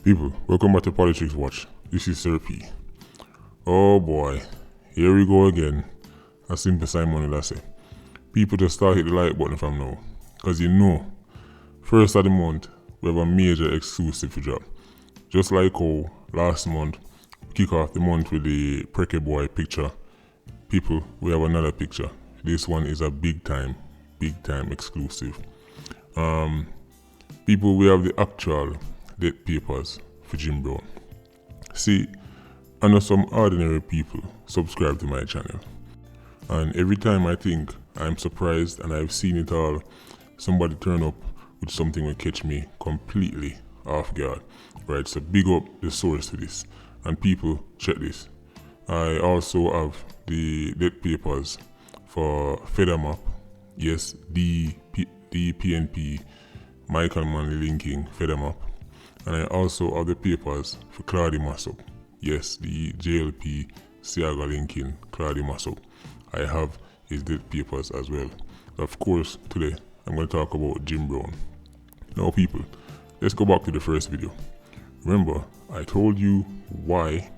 People, welcome back to Politics Watch. This is Sir P. Oh boy, here we go again. As simple as Simon will say. People just start hit the like button from now. Cause you know, first of the month, we have a major exclusive to drop. Just like how last month, we kick off the month with the Preke Boy picture. People, we have another picture. This one is a big time exclusive. People, we have the actual death papers for Jim Brown. See, I know some ordinary people subscribe to my channel, and every time I think I'm surprised and I've seen it all, somebody turn up with something that catch me completely off guard. Right, so big up the source for this, and people, check this. I also have the death papers for FEDAMAP, yes, the PNP Michael Manley linking FEDAMAP, and I also have the papers for Claude Massop, yes, the JLP Siaga linking Claude Massop. I have his death papers as well. Of course, today I'm going to talk about Jim Brown. Now people, let's go back to the first video. Remember, I told you why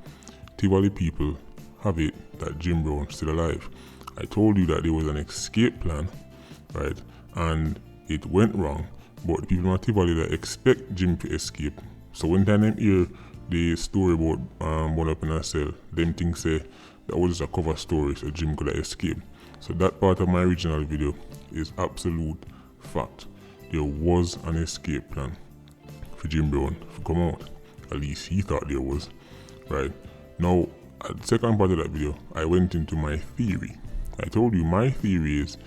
Tivoli people have it that Jim Brown still alive. I told you that there was an escape plan, right, and it went wrong. But the people in Tivoli that expect Jim to escape. So when time hear the story about one up in a cell, them things say that was just a cover story so Jim could have escaped. So that part of my original video is absolute fact. There was an escape plan for Jim Brown to come out. At least he thought there was. Right. Now, at the second part of that video, I went into my theory. I told you my theory is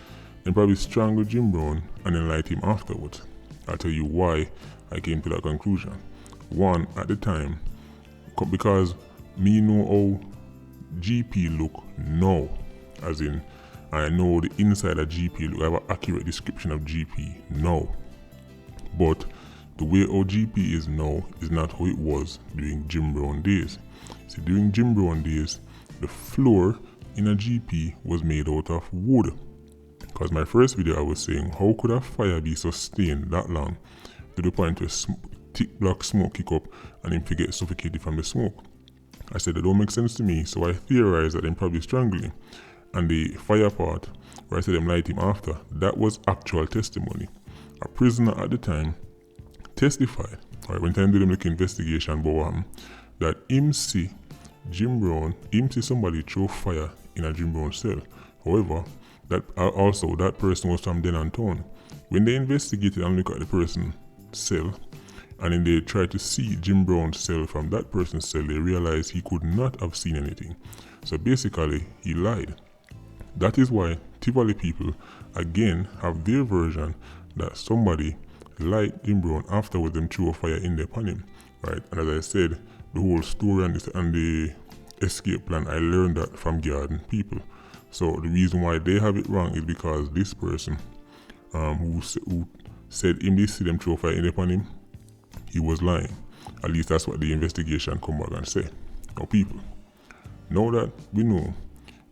they probably strangle Jim Brown and then light him afterwards. I'll tell you why I came to that conclusion. One, at the time, because me know how GP look now, as in I know the inside of GP look. I have an accurate description of GP now. But the way how GP is now is not how it was during Jim Brown days. See, during Jim Brown days, the floor in a GP was made out of wood. Because my first video I was saying, how could a fire be sustained that long to the point where thick black smoke kick up and him get suffocated from the smoke? I said that don't make sense to me, so I theorized that they probably strangled him. And the fire part, where I said them light him after, that was actual testimony. A prisoner at the time testified, right, when time did them look investigation about that him see Jim Brown, him see somebody throw fire in a Jim Brown cell. However, that also that person was from Denantown. When they investigated and looked at the person's cell, and then they tried to see Jim Brown's cell from that person's cell, they realized he could not have seen anything. So basically, he lied. That is why Tivoli people again have their version that somebody light Jim Brown afterwards them threw a fire in there upon him, right? And as I said, the whole story and the escape plan, I learned that from Garden people. So the reason why they have it wrong is because this person who said him they see them throw fire in upon him, he was lying. At least that's what the investigation come back and say. Now people, now that we know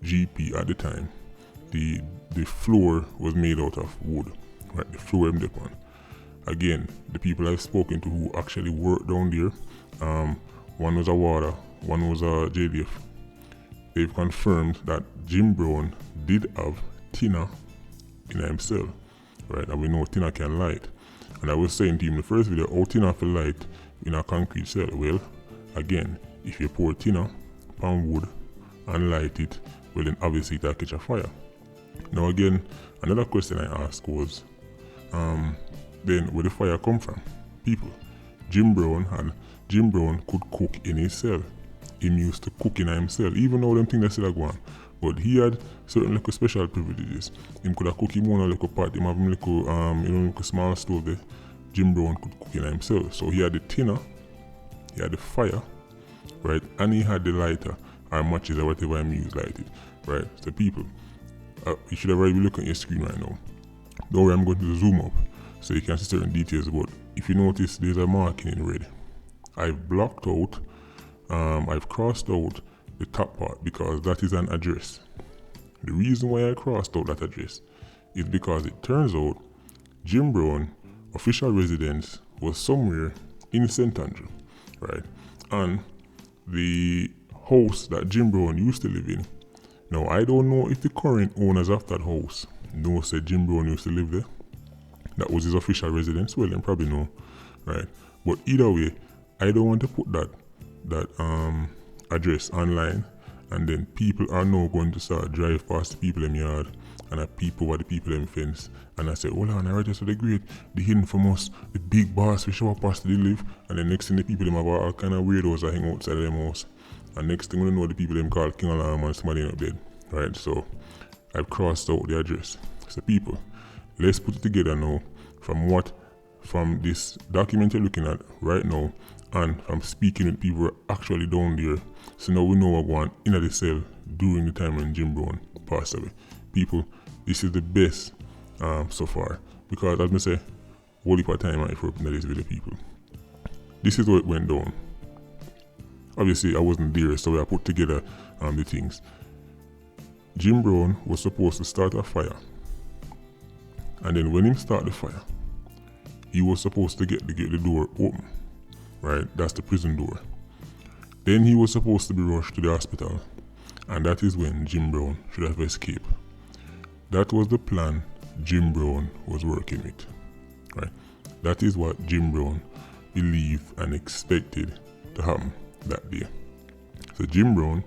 GP at the time, the floor was made out of wood, right? The floor him upon. Again, the people I've spoken to who actually worked down there, one was a warder, one was a JDF. They've confirmed that Jim Brown did have Tina in himself, right? And we know Tina can light. And I was saying to him in the first video, how Tina can light in a concrete cell? Well, again, if you pour Tina on wood and light it, well then obviously it'll catch a fire. Now again, another question I asked was, then where the fire come from? People, Jim Brown could cook in his cell. He used to cook in himself, even though them things that still go on. But he had certain little special privileges. Him could have cooked him one little pot, him have him little little small stove there. Jim Brown could cook in himself. So he had the tinner, he had the fire, right? And he had the lighter or matches or whatever him use light it, right? So people, you should already be looking at your screen right now. Don't worry, I'm going to zoom up so you can see certain details. But if you notice, there's a marking in red. I've blocked out, I've crossed out the top part because that is an address. The reason why I crossed out that address is because it turns out Jim Brown official residence was somewhere in St. Andrew. right? And the house that Jim Brown used to live in. Now, I don't know if the current owners of that house know said Jim Brown used to live there. That was his official residence. Well, they probably know, right? But either way, I don't want to put that address online, and then people are now going to start drive past the people in yard and I peep over the people in fence, and I say, hold on, I register the great, the hidden from us, the big boss we show up past the live, and then next thing the people them have all kind of weirdos that hang outside of them house. And next thing we know, the people them call King Alarm and somebody up dead. Right? So I've crossed out the address. So people, let's put it together now from this document you're looking at right now, and from speaking with people who are actually down there. So now we know what going in the cell during the time when Jim Brown passed away. People, this is the best so far, because as I say, whole heap of time I for opening this video, people. This is how it went down. Obviously I wasn't there, so I put together the things. Jim Brown was supposed to start a fire, and then when he started the fire, he was supposed to get the door open, right? That's the prison door. Then he was supposed to be rushed to the hospital, and that is when Jim Brown should have escaped. That was the plan Jim Brown was working with, right? That is what Jim Brown believed and expected to happen that day. So Jim Brown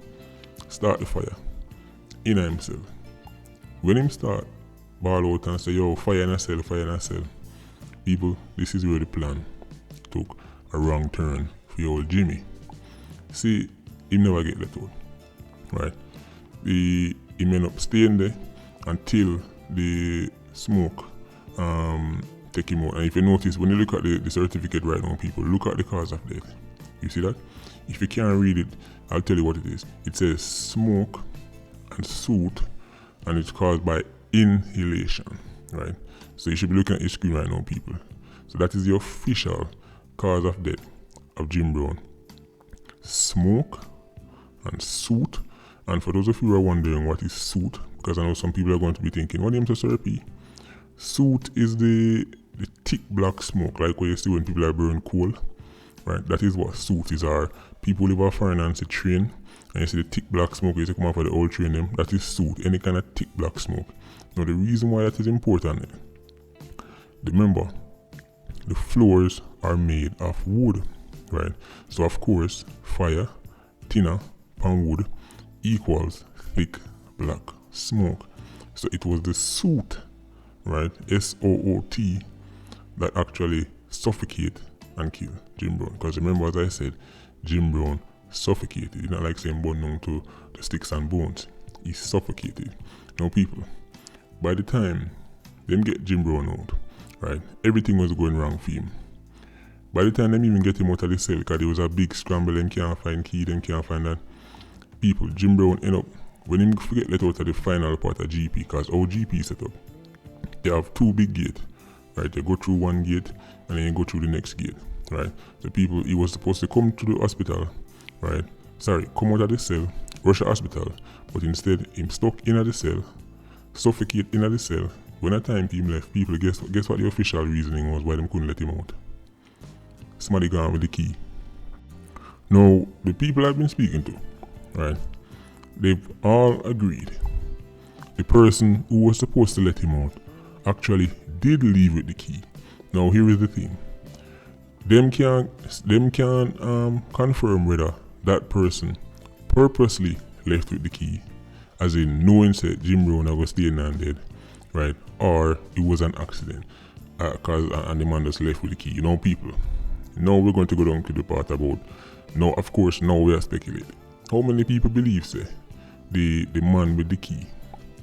start the fire in himself. When him start ball out and say, yo, fire in a cell, fire in a cell. People, this is where the plan took a wrong turn for your old Jimmy. See, he never get let out, right? He ended up staying there until the smoke take him out. And if you notice, when you look at the certificate right now, people, look at the cause of death. You see that? If you can't read it, I'll tell you what it is. It says smoke and soot, and it's caused by inhalation, right? So you should be looking at your screen right now, people. So that is the official cause of death of Jim Brown. Smoke and soot. And for those of you who are wondering what is soot, because I know some people are going to be thinking, what name to Syrupy? Soot is the thick black smoke, like what you see when people are burning coal, right? That is what soot is. Or people live off foreign and see train, and you see the thick black smoke used to come off of the old train them. That is soot, any kind of thick black smoke. Now the reason why that is important, remember, the floors are made of wood, right? So of course, fire, thinner, and wood equals thick black smoke. So it was the soot, right, S-O-O-T, that actually suffocate and kill Jim Brown. Because remember, as I said, Jim Brown suffocated. It's not like saying burn down to the sticks and bones. He suffocated. Now people, by the time them get Jim Brown out, right, everything was going wrong for him. By the time them even get him out of the cell, because there was a big scramble, them can't find key, them can't find that. People, Jim Brown end up, when him get let out of the final part of GP, because our GP is set up, they have two big gates, right? They go through one gate and then you go through the next gate, right? The people, he was supposed to come to the hospital, right? Sorry, come out of the cell, rush to the hospital, but instead him stuck in the cell, suffocate in the cell. When a time team left, people, guess what the official reasoning was why them couldn't let him out? Somebody gone with the key. Now, the people I've been speaking to, right, they've all agreed the person who was supposed to let him out actually did leave with the key. Now here is the thing. Them can confirm whether that person purposely left with the key, as in knowing said Jim Brown was staying and dead, right? Or it was an accident, and the man just left with the key. You know, people. Now we're going to go down to the part about, now of course now we are speculating. How many people believe say the man with the key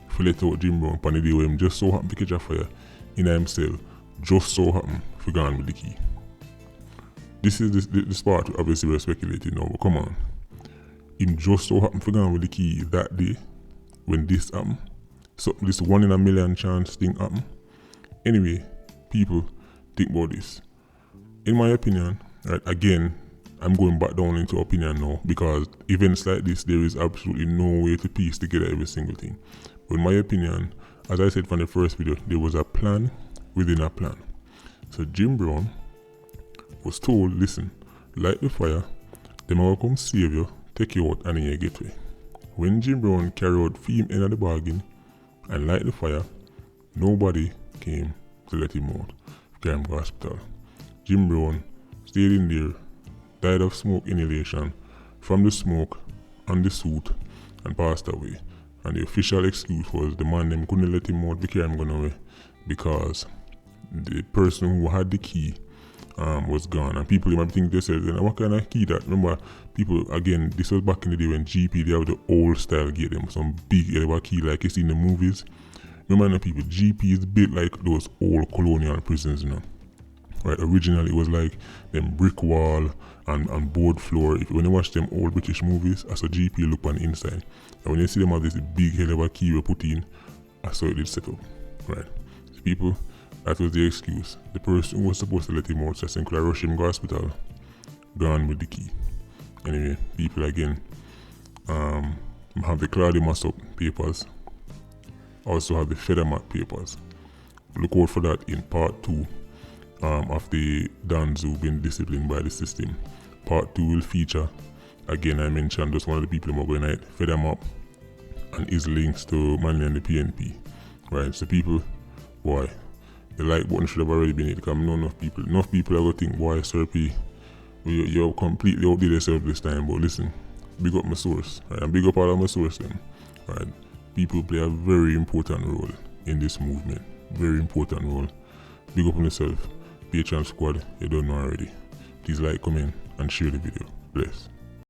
for let out Jim Brown on the day where him just so happened to catch a fire in himself, just so happened to gone with the key? This is this part obviously we're speculating now, but come on. Him just so happened to gone with the key that day when this happened. So this 1 in a million chance thing happened. Anyway, people, think about this. In my opinion, right, again, I'm going back down into opinion now, because events like this, there is absolutely no way to piece together every single thing. But in my opinion, as I said from the first video, there was a plan within a plan. So Jim Brown was told, listen, light the fire, them will come save you, take you out and then you get away. When Jim Brown carried out Fame end of the bargain and light the fire, nobody came to let him out of Carey Hospital. Jim Brown stayed in there, died of smoke inhalation from the smoke and the suit and passed away. And the official excuse was the man them couldn't let him out because I'm going away because the person who had the key was gone. And people might think they said, what kind of key that? Remember, people, again, this was back in the day when GP, they have the old style gate, them some big elevator key like you see in the movies. Remember, people, GP is built like those old colonial prisons, you know. Right, originally it was like them brick wall and board floor. When you watch them old British movies, as a GP look on the inside. And when you see them have this big hell of a key we put in, I saw it did set up. Right. So people, that was the excuse. The person who was supposed to let him out, so simply rush him to hospital, gone with the key. Anyway, people again, have the Claudia Massop papers, also have the Federmac papers. Look out for that in part 2. Of the Dons who've been disciplined by the system. Part 2 will feature, again I mentioned just one of the people who are going to fed them up and his links to Manley and the PNP. Right, so people, boy, the like button should have already been hit because enough people are going to think, boy, Sir P, you're completely outdid yourself this time, but listen, big up my source, right, and big up all of my source then. Right, people play a very important role in this movement, very important role. Big up on yourself. Patreon squad, you don't know already. Please like, comment and share the video. Bless.